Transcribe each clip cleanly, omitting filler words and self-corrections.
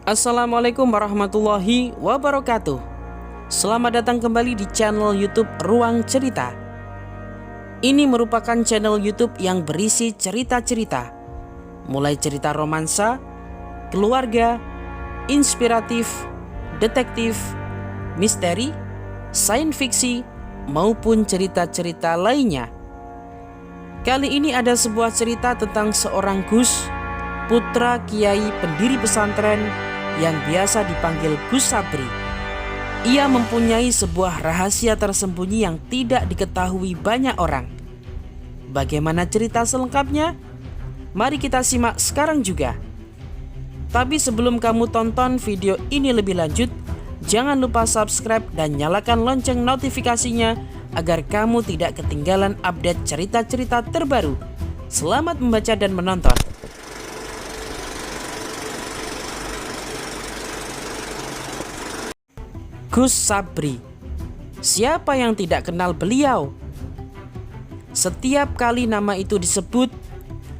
Assalamualaikum warahmatullahi wabarakatuh. Selamat datang kembali di channel YouTube Ruang Cerita. Ini merupakan channel YouTube yang berisi cerita-cerita, mulai cerita romansa, keluarga, inspiratif, detektif, misteri, sains fiksi, maupun cerita-cerita lainnya. Kali ini ada sebuah cerita tentang seorang Gus, putra kiai pendiri pesantren yang biasa dipanggil Gus Sabri. Ia mempunyai sebuah rahasia tersembunyi yang tidak diketahui banyak orang. Bagaimana cerita selengkapnya? Mari kita simak sekarang juga. Tapi sebelum kamu tonton video ini lebih lanjut, jangan lupa subscribe dan nyalakan lonceng notifikasinya agar kamu tidak ketinggalan update cerita-cerita terbaru. Selamat membaca dan menonton. Gus Sabri. Siapa yang tidak kenal beliau? Setiap kali nama itu disebut,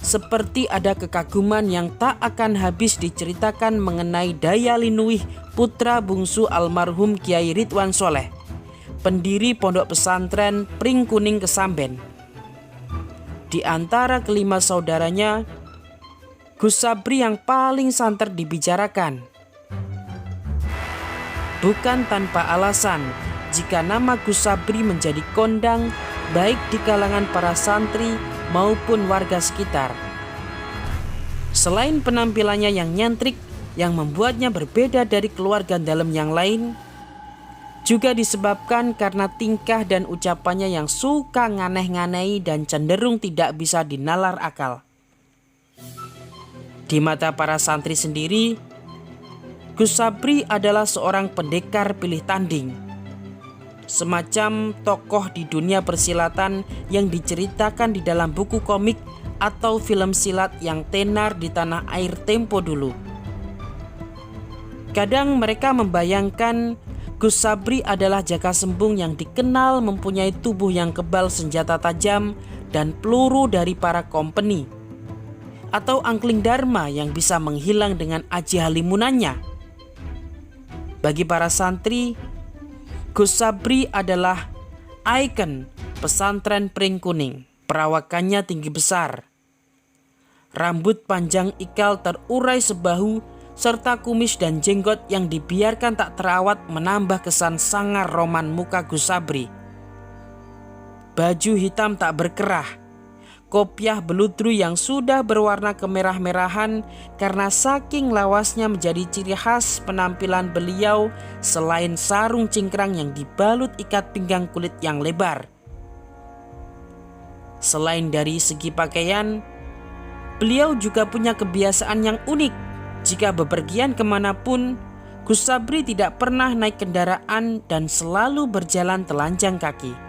seperti ada kekaguman yang tak akan habis diceritakan mengenai Daya Linuih, putra bungsu almarhum Kiai Ridwan Soleh, pendiri pondok pesantren Pring Kuning Kesamben. Di antara kelima saudaranya, Gus Sabri yang paling santer dibicarakan. Bukan tanpa alasan jika nama Gus Sabri menjadi kondang baik di kalangan para santri maupun warga sekitar. Selain penampilannya yang nyentrik yang membuatnya berbeda dari keluarga dalam yang lain, juga disebabkan karena tingkah dan ucapannya yang suka nganeh-nganehi dan cenderung tidak bisa dinalar akal. Di mata para santri sendiri, Gus Sabri adalah seorang pendekar pilih tanding, semacam tokoh di dunia persilatan yang diceritakan di dalam buku komik atau film silat yang tenar di tanah air tempo dulu. Kadang mereka membayangkan Gus Sabri adalah Jaka Sembung yang dikenal mempunyai tubuh yang kebal senjata tajam dan peluru dari para kompeni, atau Angkling Dharma yang bisa menghilang dengan aji halimunannya. Bagi para santri, Gus Sabri adalah ikon pesantren Pring Kuning. Perawakannya tinggi besar, rambut panjang ikal terurai sebahu, serta kumis dan jenggot yang dibiarkan tak terawat menambah kesan sangar roman muka Gus Sabri. Baju hitam tak berkerah, kopiah beludru yang sudah berwarna kemerah-merahan karena saking lawasnya menjadi ciri khas penampilan beliau, selain sarung cingkrang yang dibalut ikat pinggang kulit yang lebar. Selain dari segi pakaian, beliau juga punya kebiasaan yang unik. Jika bepergian kemanapun, Gus Sabri tidak pernah naik kendaraan dan selalu berjalan telanjang kaki.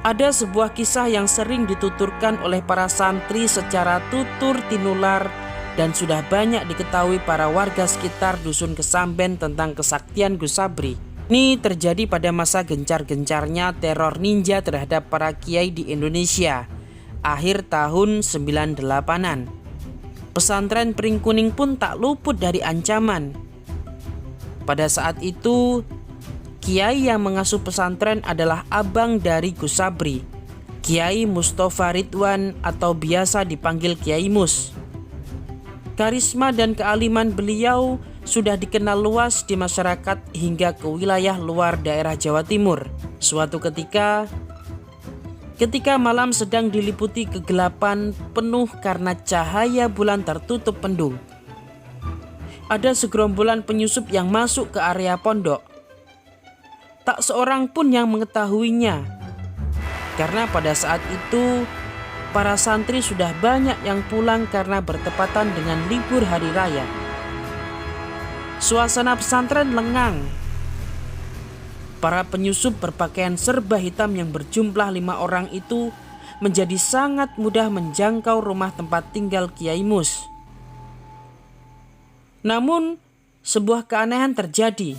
Ada sebuah kisah yang sering dituturkan oleh para santri secara tutur tinular dan sudah banyak diketahui para warga sekitar dusun Kesamben tentang kesaktian Gus Sabri. Ini terjadi pada masa gencar-gencarnya teror ninja terhadap para kiai di Indonesia, akhir tahun 98-an. Pesantren Pring Kuning pun tak luput dari ancaman. Pada saat itu, kiai yang mengasuh pesantren adalah abang dari Gus Sabri, Kiai Mustafa Ridwan atau biasa dipanggil Kiai Mus. Karisma dan kealiman beliau sudah dikenal luas di masyarakat hingga ke wilayah luar daerah Jawa Timur. Suatu ketika malam sedang diliputi kegelapan penuh karena cahaya bulan tertutup mendung, ada segerombolan penyusup yang masuk ke area pondok. Tak seorang pun yang mengetahuinya, karena pada saat itu para santri sudah banyak yang pulang karena bertepatan dengan libur hari raya. Suasana pesantren lengang. Para penyusup berpakaian serba hitam yang berjumlah 5 orang itu menjadi sangat mudah menjangkau rumah tempat tinggal Kiai Mus. Namun sebuah keanehan terjadi.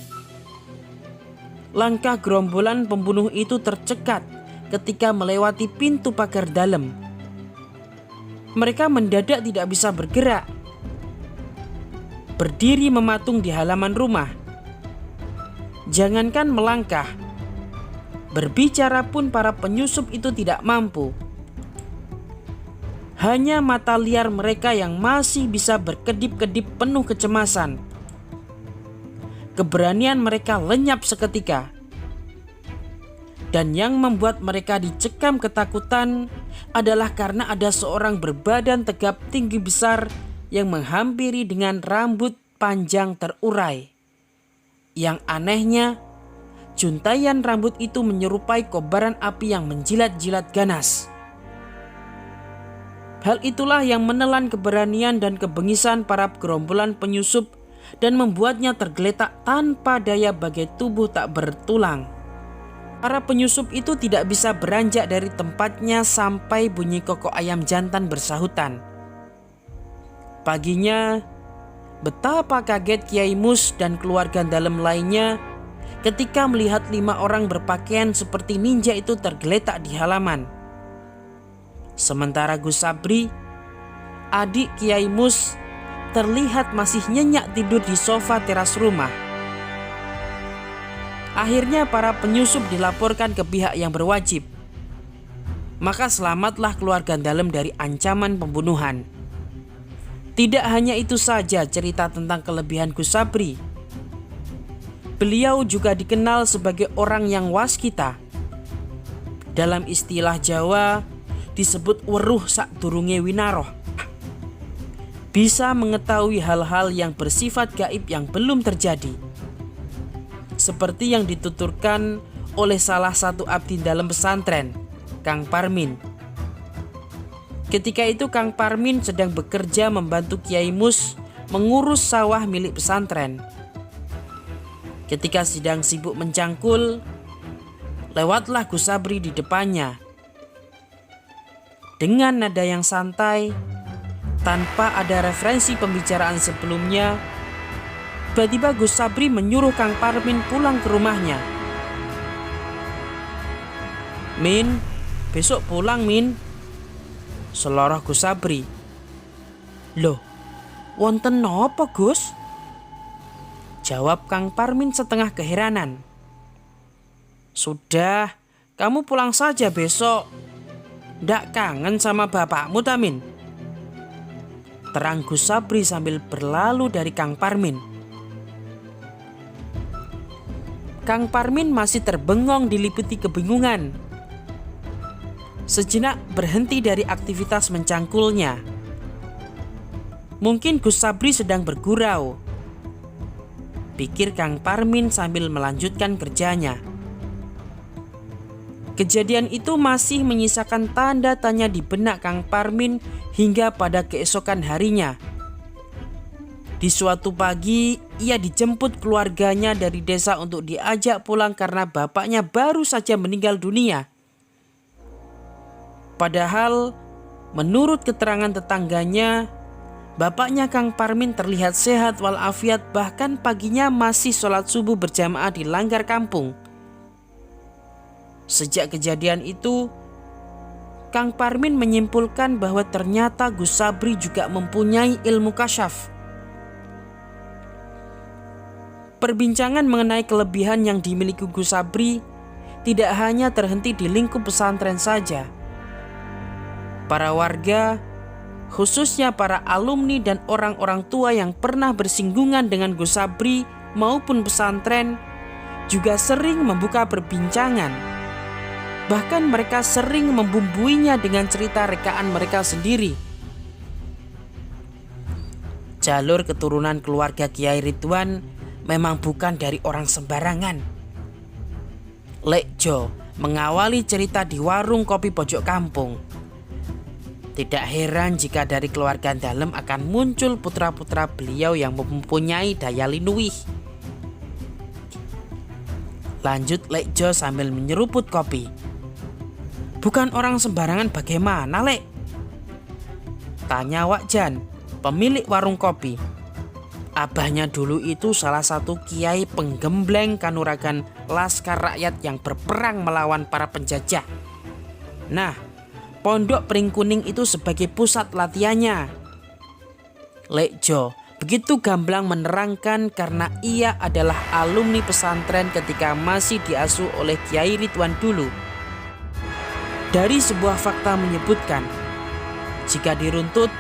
Langkah gerombolan pembunuh itu tercekat ketika melewati pintu pagar dalam. Mereka mendadak tidak bisa bergerak. berdiri mematung di halaman rumah. Jangankan melangkah, berbicara pun para penyusup itu tidak mampu. Hanya mata liar mereka yang masih bisa berkedip-kedip penuh kecemasan. Keberanian mereka lenyap seketika. Dan yang membuat mereka dicekam ketakutan adalah karena ada seorang berbadan tegap tinggi besar yang menghampiri dengan rambut panjang terurai. Yang anehnya, juntaian rambut itu menyerupai kobaran api yang menjilat-jilat ganas. Hal itulah yang menelan keberanian dan kebengisan para gerombolan penyusup dan membuatnya tergeletak tanpa daya bagai tubuh tak bertulang. Para penyusup itu tidak bisa beranjak dari tempatnya sampai bunyi kokok ayam jantan bersahutan. Paginya, betapa kaget Kiai Mus dan keluarga dalam lainnya ketika melihat 5 orang berpakaian seperti ninja itu tergeletak di halaman. Sementara Gus Sabri, adik Kiai Mus, terlihat masih nyenyak tidur di sofa teras rumah. Akhirnya para penyusup dilaporkan ke pihak yang berwajib. Maka selamatlah keluarga dalam dari ancaman pembunuhan. Tidak hanya itu saja cerita tentang kelebihan Gus Sabri. Beliau juga dikenal sebagai orang yang waskita. Dalam istilah Jawa disebut weruh sakdurunge winaroh. Bisa mengetahui hal-hal yang bersifat gaib yang belum terjadi. Seperti yang dituturkan oleh salah satu abdi dalam pesantren, Kang Parmin. Ketika itu Kang Parmin sedang bekerja membantu Kiai Mus mengurus sawah milik pesantren. Ketika sedang sibuk mencangkul, lewatlah Gus Sabri di depannya. Dengan nada yang santai, tanpa ada referensi pembicaraan sebelumnya, tiba-tiba Gus Sabri menyuruh Kang Parmin pulang ke rumahnya. "Min, besok pulang Min," seloroh Gus Sabri. "Loh, wonten nopo Gus?" jawab Kang Parmin setengah keheranan. "Sudah, kamu pulang saja besok. Ndak kangen sama bapakmu Tamin?" terang Gus Sabri sambil berlalu dari Kang Parmin. Kang Parmin masih terbengong diliputi kebingungan. Sejenak berhenti dari aktivitas mencangkulnya. Mungkin Gus Sabri sedang bergurau, pikir Kang Parmin sambil melanjutkan kerjanya. Kejadian itu masih menyisakan tanda tanya di benak Kang Parmin hingga pada keesokan harinya. Di suatu pagi, ia dijemput keluarganya dari desa untuk diajak pulang karena bapaknya baru saja meninggal dunia. Padahal, menurut keterangan tetangganya, bapaknya Kang Parmin terlihat sehat walafiat, bahkan paginya masih sholat subuh berjamaah di langgar kampung. Sejak kejadian itu, Kang Parmin menyimpulkan bahwa ternyata Gus Sabri juga mempunyai ilmu kasyaf. Perbincangan mengenai kelebihan yang dimiliki Gus Sabri tidak hanya terhenti di lingkup pesantren saja. Para warga, khususnya para alumni dan orang-orang tua yang pernah bersinggungan dengan Gus Sabri maupun pesantren, juga sering membuka perbincangan. Bahkan mereka sering membumbuinya dengan cerita rekaan mereka sendiri. Jalur keturunan keluarga Kiai Ridwan memang bukan dari orang sembarangan. Lekjo mengawali cerita di warung kopi pojok kampung. Tidak heran jika dari keluarga dalam akan muncul putra-putra beliau yang mempunyai daya linuwih. Lanjut Lekjo sambil menyeruput kopi. "Bukan orang sembarangan bagaimana, Lek?" tanya Wak Jan, pemilik warung kopi. Abahnya dulu itu salah satu kiai penggembleng kanuragan Laskar Rakyat yang berperang melawan para penjajah. Nah, Pondok Pring Kuning itu sebagai pusat latihannya. Lekjo begitu gamblang menerangkan karena ia adalah alumni pesantren ketika masih diasuh oleh Kiai Ridwan dulu. Dari sebuah fakta menyebutkan, jika diruntut,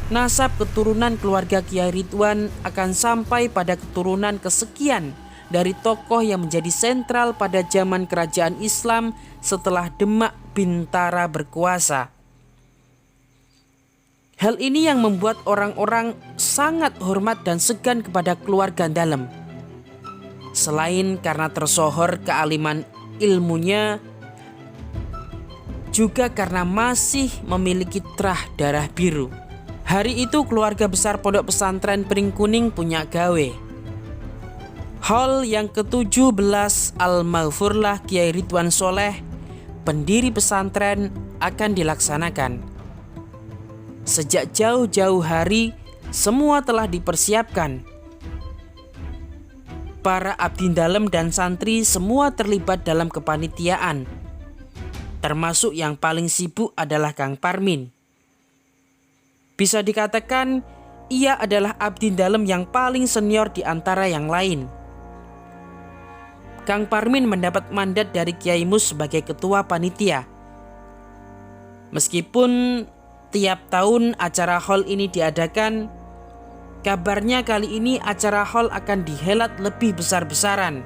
nasab keturunan keluarga Kiai Ridwan akan sampai pada keturunan kesekian dari tokoh yang menjadi sentral pada zaman kerajaan Islam setelah Demak Bintara berkuasa. Hal ini yang membuat orang-orang sangat hormat dan segan kepada keluarga Dalem. Selain karena tersohor kealiman ilmunya, juga karena masih memiliki terah darah biru. Hari itu keluarga besar Pondok Pesantren Pring Kuning punya gawe. Haul yang ke-17 Al-Maghfurlah Kiai Ridwan Soleh, pendiri pesantren, akan dilaksanakan. Sejak jauh-jauh hari, semua telah dipersiapkan. Para abdi dalem dan santri semua terlibat dalam kepanitiaan. Termasuk yang paling sibuk adalah Kang Parmin. Bisa dikatakan ia adalah abdi dalem yang paling senior di antara yang lain. Kang Parmin mendapat mandat dari Kiai Mus sebagai ketua panitia. Meskipun tiap tahun acara haul ini diadakan, kabarnya kali ini acara haul akan dihelat lebih besar-besaran.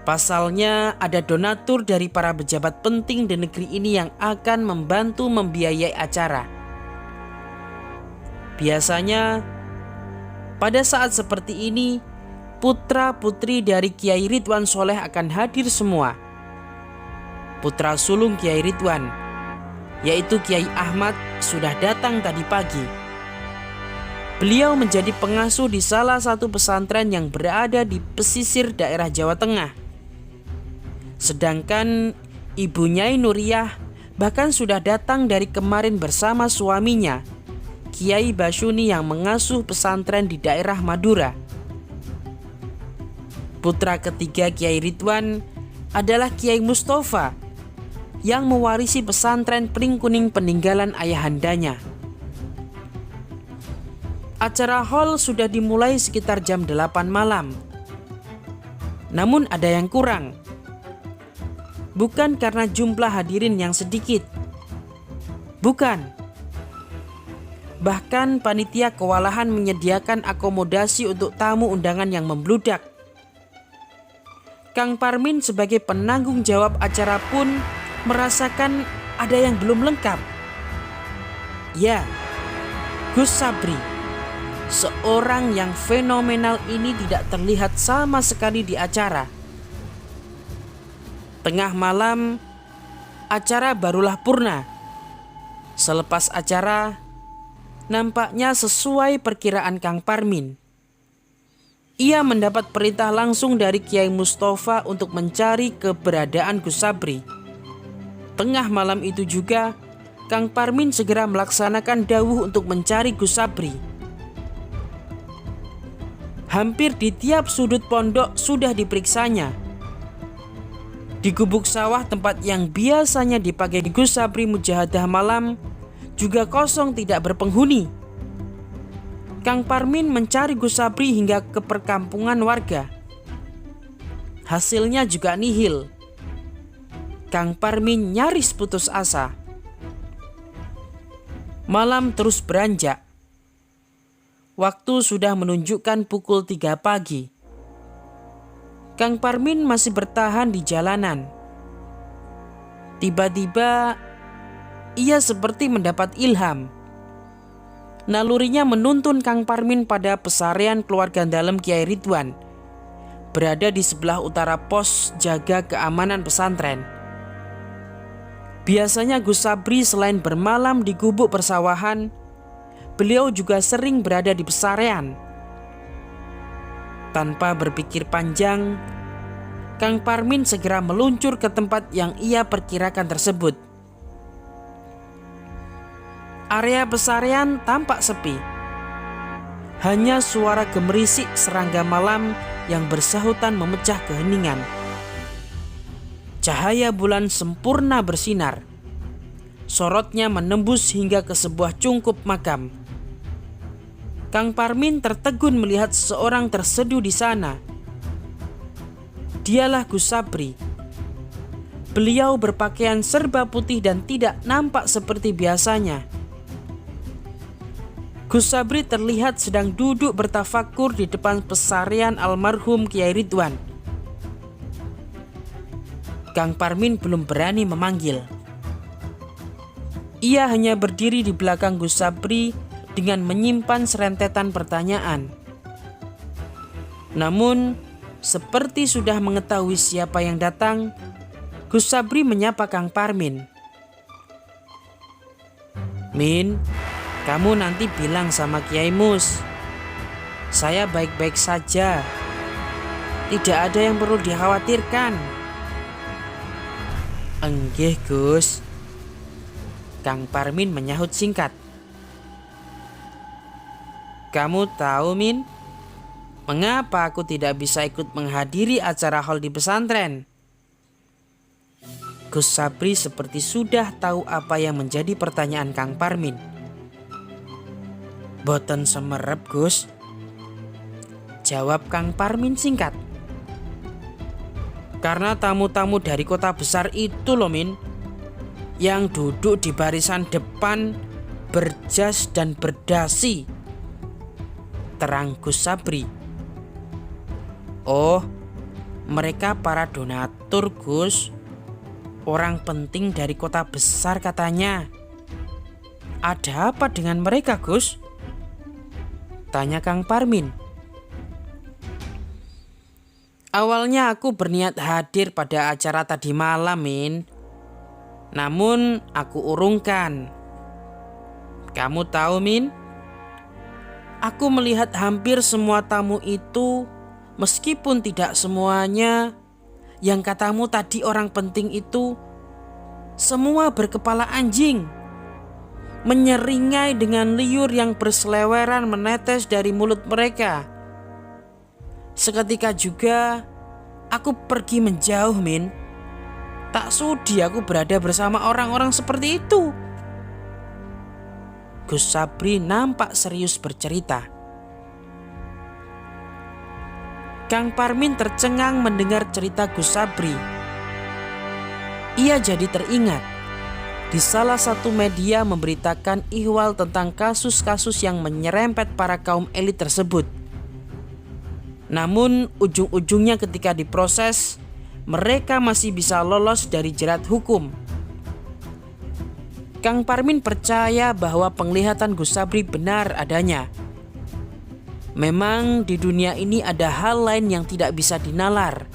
Pasalnya ada donatur dari para pejabat penting di negeri ini yang akan membantu membiayai acara. Biasanya pada saat seperti ini, putra-putri dari Kiai Ridwan Soleh akan hadir semua. Putra sulung Kiai Ridwan, yaitu Kiai Ahmad, sudah datang tadi pagi. Beliau menjadi pengasuh di salah satu pesantren yang berada di pesisir daerah Jawa Tengah. Sedangkan Ibu Nyai Nuriyah bahkan sudah datang dari kemarin bersama suaminya, Kiai Basyuni, yang mengasuh pesantren di daerah Madura. Putra ketiga Kiai Ridwan adalah Kiai Mustafa yang mewarisi pesantren Pring Kuning peninggalan ayahandanya. Acara haul sudah dimulai sekitar jam 8 malam. Namun ada yang kurang. Bukan karena jumlah hadirin yang sedikit. Bukan. Bahkan panitia kewalahan menyediakan akomodasi untuk tamu undangan yang membludak. Kang Parmin sebagai penanggung jawab acara pun merasakan ada yang belum lengkap. Ya, Gus Sabri, seorang yang fenomenal ini tidak terlihat sama sekali di acara. Tengah malam, acara barulah purna. Selepas acara, nampaknya sesuai perkiraan Kang Parmin. Ia mendapat perintah langsung dari Kiai Mustafa untuk mencari keberadaan Gus Sabri. Tengah malam itu juga, Kang Parmin segera melaksanakan dawuh untuk mencari Gus Sabri. Hampir di tiap sudut pondok sudah diperiksanya. Di gubuk sawah tempat yang biasanya dipakai Gus Sabri mujahadah malam juga kosong, tidak berpenghuni. Kang Parmin mencari Gus Sabri hingga ke perkampungan warga. Hasilnya juga nihil. Kang Parmin nyaris putus asa. Malam terus beranjak. Waktu sudah menunjukkan pukul 3 pagi. Kang Parmin masih bertahan di jalanan. Tiba-tiba ia seperti mendapat ilham. Nalurinya menuntun Kang Parmin pada pesarean keluarga dalem Kiai Ridwan, berada di sebelah utara pos jaga keamanan pesantren. Biasanya Gus Sabri selain bermalam di gubuk persawahan, beliau juga sering berada di pesarean. Tanpa berpikir panjang, Kang Parmin segera meluncur ke tempat yang ia perkirakan tersebut. Area pesarean tampak sepi. Hanya suara gemerisik serangga malam yang bersahutan memecah keheningan. Cahaya bulan sempurna bersinar. Sorotnya menembus hingga ke sebuah cungkup makam. Kang Parmin tertegun melihat seseorang terseduh di sana. Dialah Gus Sabri. Beliau berpakaian serba putih dan tidak nampak seperti biasanya. Gus Sabri terlihat sedang duduk bertafakur di depan pesarian almarhum Kiai Ridwan. Kang Parmin belum berani memanggil. Ia hanya berdiri di belakang Gus Sabri dengan menyimpan serentetan pertanyaan. Namun, seperti sudah mengetahui siapa yang datang, Gus Sabri menyapa Kang Parmin. "Min, kamu nanti bilang sama Kiai Mus, saya baik-baik saja. Tidak ada yang perlu dikhawatirkan." "Enggih Gus," Kang Parmin menyahut singkat. "Kamu tahu Min, mengapa aku tidak bisa ikut menghadiri acara haul di pesantren?" Gus Sabri seperti sudah tahu apa yang menjadi pertanyaan Kang Parmin. "Boten semerep Gus," jawab Kang Parmin singkat. "Karena tamu-tamu dari kota besar itu loh Min, yang duduk di barisan depan berjas dan berdasi," terang Gus Sabri. "Oh, mereka para donatur Gus. Orang penting dari kota besar katanya." "Ada apa dengan mereka Gus?" tanya Kang Parmin. "Awalnya aku berniat hadir pada acara tadi malam Min. Namun aku urungkan. Kamu tahu Min, aku melihat hampir semua tamu itu, meskipun tidak semuanya yang katamu tadi orang penting itu, semua berkepala anjing, menyeringai dengan liur yang berseleweran menetes dari mulut mereka. Seketika juga aku pergi menjauh Min. Tak sudi aku berada bersama orang-orang seperti itu." Gus Sabri nampak serius bercerita. Kang Parmin tercengang mendengar cerita Gus Sabri. Ia jadi teringat di salah satu media memberitakan ihwal tentang kasus-kasus yang menyerempet para kaum elit tersebut. Namun ujung-ujungnya ketika diproses, mereka masih bisa lolos dari jerat hukum. Kang Parmin percaya bahwa penglihatan Gus Sabri benar adanya. Memang di dunia ini ada hal lain yang tidak bisa dinalar,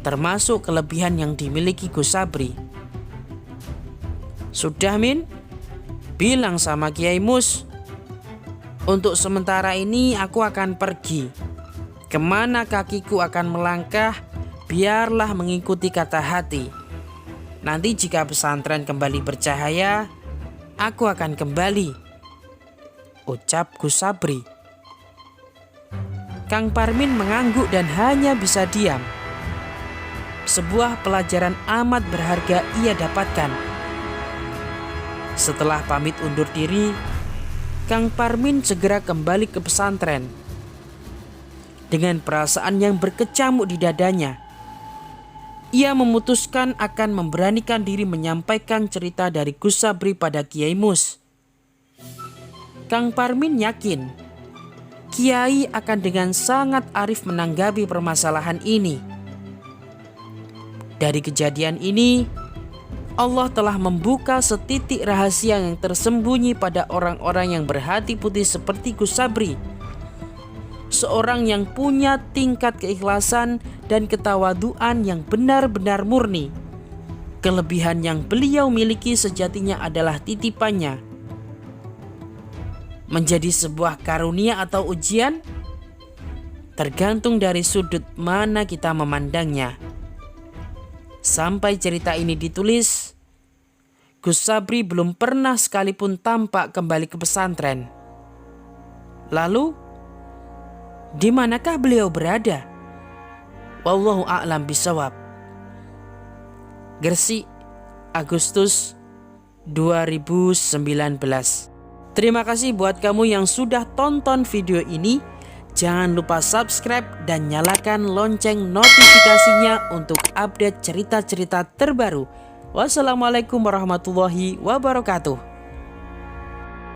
termasuk kelebihan yang dimiliki Gus Sabri. "Sudah Min, bilang sama Kiai Mus, untuk sementara ini aku akan pergi. Kemana kakiku akan melangkah, biarlah mengikuti kata hati. Nanti jika pesantren kembali bercahaya, aku akan kembali," ucap Gus Sabri. Kang Parmin mengangguk dan hanya bisa diam. Sebuah pelajaran amat berharga ia dapatkan. Setelah pamit undur diri, Kang Parmin segera kembali ke pesantren. Dengan perasaan yang berkecamuk di dadanya, ia memutuskan akan memberanikan diri menyampaikan cerita dari Gus Sabri pada Kiai Mus. Kang Parmin yakin Kiai akan dengan sangat arif menanggapi permasalahan ini. Dari kejadian ini, Allah telah membuka setitik rahasia yang tersembunyi pada orang-orang yang berhati putih seperti Gus Sabri. Seorang yang punya tingkat keikhlasan dan ketawaduan yang benar-benar murni. Kelebihan yang beliau miliki sejatinya adalah titipannya. Menjadi sebuah karunia atau ujian, tergantung dari sudut mana kita memandangnya. Sampai cerita ini ditulis, Gus Sabri belum pernah sekalipun tampak kembali ke pesantren. Lalu, di manakah beliau berada? Wallahu a'lam bishawab. Gresik, Agustus 2019. Terima kasih buat kamu yang sudah tonton video ini. Jangan lupa subscribe dan nyalakan lonceng notifikasinya untuk update cerita-cerita terbaru. Wassalamualaikum warahmatullahi wabarakatuh.